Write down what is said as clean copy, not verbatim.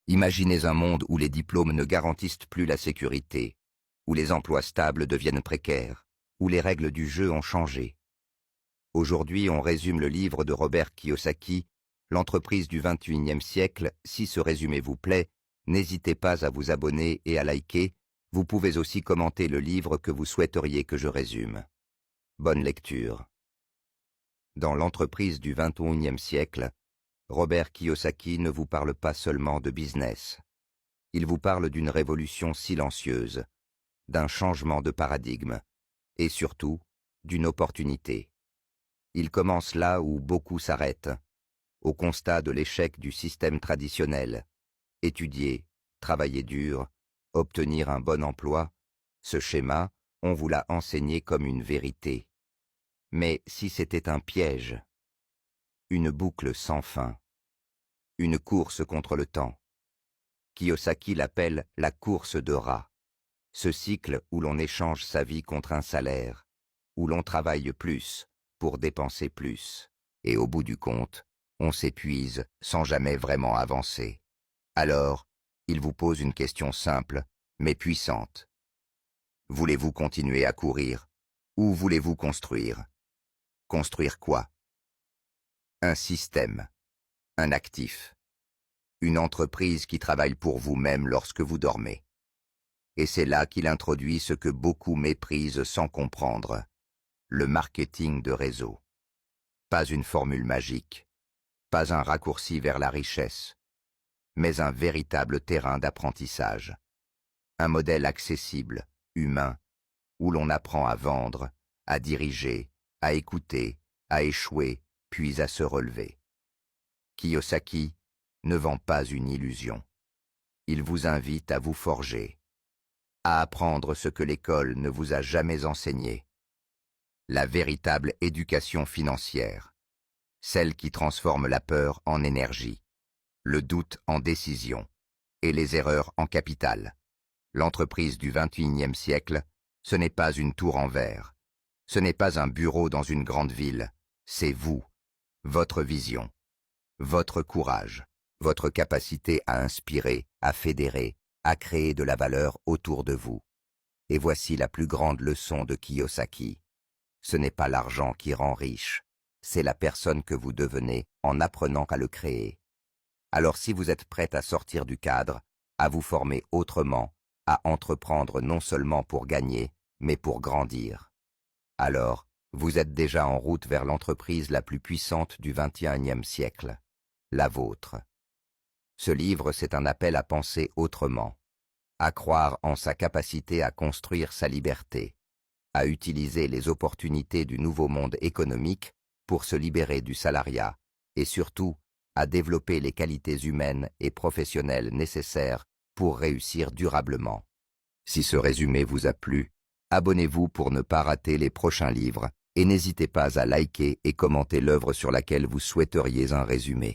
Imaginez un monde où les diplômes ne garantissent plus la sécurité, où les emplois stables deviennent précaires, où les règles du jeu ont changé. Aujourd'hui, on résume le livre de Robert Kiyosaki, L'entreprise du XXIe siècle. Si ce résumé vous plaît, n'hésitez pas à vous abonner et à liker. Vous pouvez aussi commenter le livre que vous souhaiteriez que je résume. Bonne lecture. Dans L'entreprise du XXIe siècle, Robert Kiyosaki ne vous parle pas seulement de business. Il vous parle d'une révolution silencieuse, d'un changement de paradigme, et surtout, d'une opportunité. Il commence là où beaucoup s'arrêtent, au constat de l'échec du système traditionnel. Étudier, travailler dur, obtenir un bon emploi, ce schéma, on vous l'a enseigné comme une vérité. Mais si c'était un piège, une boucle sans fin, une course contre le temps, Kiyosaki l'appelle la course de rats, ce cycle où l'on échange sa vie contre un salaire, où l'on travaille plus pour dépenser plus, et au bout du compte, on s'épuise sans jamais vraiment avancer. Alors, il vous pose une question simple, mais puissante. Voulez-vous continuer à courir, ou voulez-vous construire? Construire quoi? Un système, un actif, une entreprise qui travaille pour vous-même lorsque vous dormez. Et c'est là qu'il introduit ce que beaucoup méprisent sans comprendre, le marketing de réseau. Pas une formule magique, pas un raccourci vers la richesse, mais un véritable terrain d'apprentissage. Un modèle accessible, humain, où l'on apprend à vendre, à diriger, à écouter, à échouer, puis à se relever. Kiyosaki ne vend pas une illusion. Il vous invite à vous forger, à apprendre ce que l'école ne vous a jamais enseigné. La véritable éducation financière, celle qui transforme la peur en énergie, le doute en décision et les erreurs en capital. L'entreprise du XXIe siècle, ce n'est pas une tour en verre, ce n'est pas un bureau dans une grande ville, c'est vous, votre vision, votre courage, votre capacité à inspirer, à fédérer, à créer de la valeur autour de vous. Et voici la plus grande leçon de Kiyosaki. Ce n'est pas l'argent qui rend riche, c'est la personne que vous devenez en apprenant à le créer. Alors si vous êtes prête à sortir du cadre, à vous former autrement, à entreprendre non seulement pour gagner, mais pour grandir, alors vous êtes déjà en route vers l'entreprise la plus puissante du XXIe siècle, la vôtre. Ce livre, c'est un appel à penser autrement, à croire en sa capacité à construire sa liberté, à utiliser les opportunités du nouveau monde économique pour se libérer du salariat et surtout à développer les qualités humaines et professionnelles nécessaires pour réussir durablement. Si ce résumé vous a plu, abonnez-vous pour ne pas rater les prochains livres et n'hésitez pas à liker et commenter l'œuvre sur laquelle vous souhaiteriez un résumé.